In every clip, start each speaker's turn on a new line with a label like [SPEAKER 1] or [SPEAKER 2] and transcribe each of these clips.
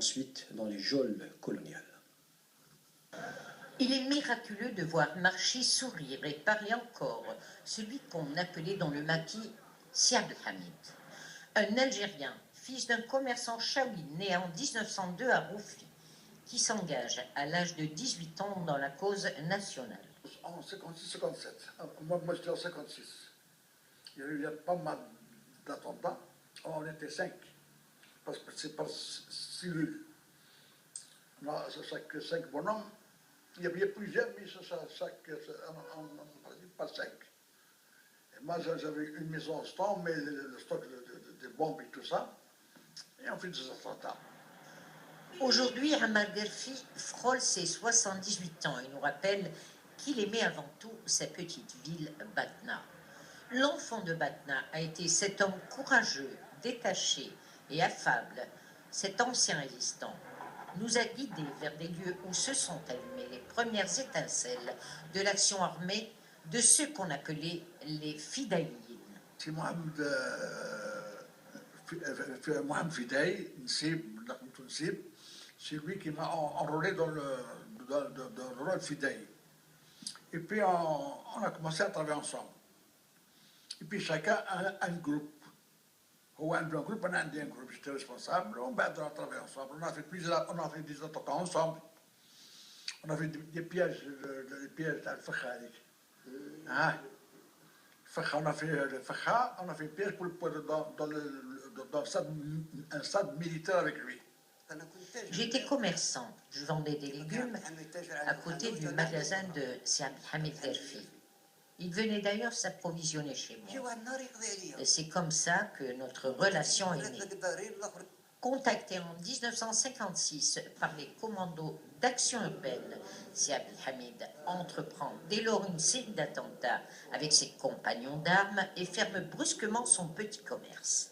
[SPEAKER 1] ensuite dans les geôles coloniales.
[SPEAKER 2] Il est miraculeux de voir marcher, sourire et parler encore celui qu'on appelait dans le maquis Siad Hamid, un Algérien, fils d'un commerçant chaoui né en 1902 à Roufi, qui s'engage à l'âge de 18 ans dans la cause nationale.
[SPEAKER 3] En 56-57, moi j'étais en 56. Il y a pas mal d'attentats. On était 5, parce que c'est par cellule. Chaque 5 bonhommes. Il y avait plusieurs, mais pas 5. Et moi, j'avais une maison en stock, mais le stock de bombes et tout ça. Et on fait des attentats.
[SPEAKER 2] Aujourd'hui, Ammar Guelfi frôle ses 78 ans et nous rappelle qu'il aimait avant tout sa petite ville Batna. L'enfant de Batna a été cet homme courageux, détaché et affable, cet ancien résistant, nous a guidés vers des lieux où se sont allumées les premières étincelles de l'action armée de ceux qu'on appelait les Fidaïs.
[SPEAKER 3] C'est Mohamed Fidaï, c'est lui qui m'a enrôlé dans le rôle Fidaï. Et puis on a commencé à travailler ensemble. Et puis chacun a un groupe. Ou un groupe, on a un groupe, j'étais responsable, on a travaillé ensemble, on a fait des attentats ensemble. On a fait des pièges d'Al-Fakhari. On a fait le Fakha, on a fait piège dans un stade militaire avec lui.
[SPEAKER 2] J'étais commerçant, je vendais des légumes à côté du magasin de Siad Hamid Guelfi. Il venait d'ailleurs s'approvisionner chez moi. Et c'est comme ça que notre relation est née. Contacté en 1956 par les commandos d'action urbaine, Siad Hamid entreprend dès lors une série d'attentats avec ses compagnons d'armes et ferme brusquement son petit commerce.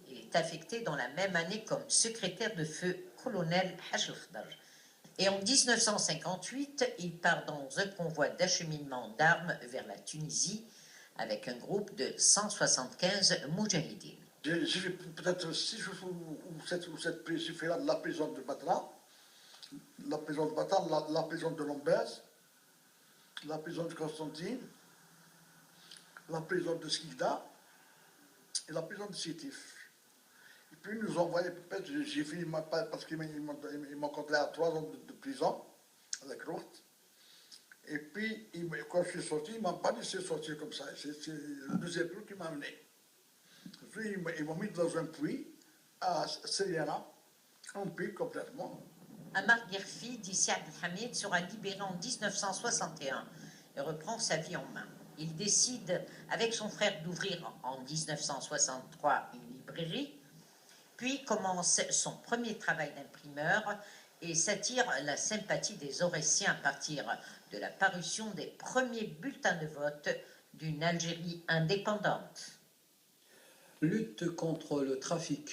[SPEAKER 2] Il est affecté dans la même année comme secrétaire de feu colonel Haj Khdar. Et en 1958, il part dans un convoi d'acheminement d'armes vers la Tunisie avec un groupe de 175 moudjahidines.
[SPEAKER 3] J'ai fait peut-être 6 ou 7 prises. J'ai fait la prison de Batna, la prison de Lombez, la prison de Constantine, la prison de Skikda et la prison de Sétif. Et puis ils nous ont envoyé, j'ai fini parce qu'ils m'ont condamné à 3 ans de prison, avec Route. Et puis, quand je suis sorti, ils ne m'ont pas laissé sortir comme ça. C'est le deuxième jour qui m'a amené. Puis, ils m'ont mis dans un puits à Seliana, un puits complètement.
[SPEAKER 2] Ammar Guelfi, dit Siad Hamid, sera libéré en 1961 et reprend sa vie en main. Il décide, avec son frère, d'ouvrir en 1963 une librairie, puis commence son premier travail d'imprimeur et s'attire la sympathie des Aurésiens à partir de la parution des premiers bulletins de vote d'une Algérie indépendante.
[SPEAKER 1] Lutte contre le trafic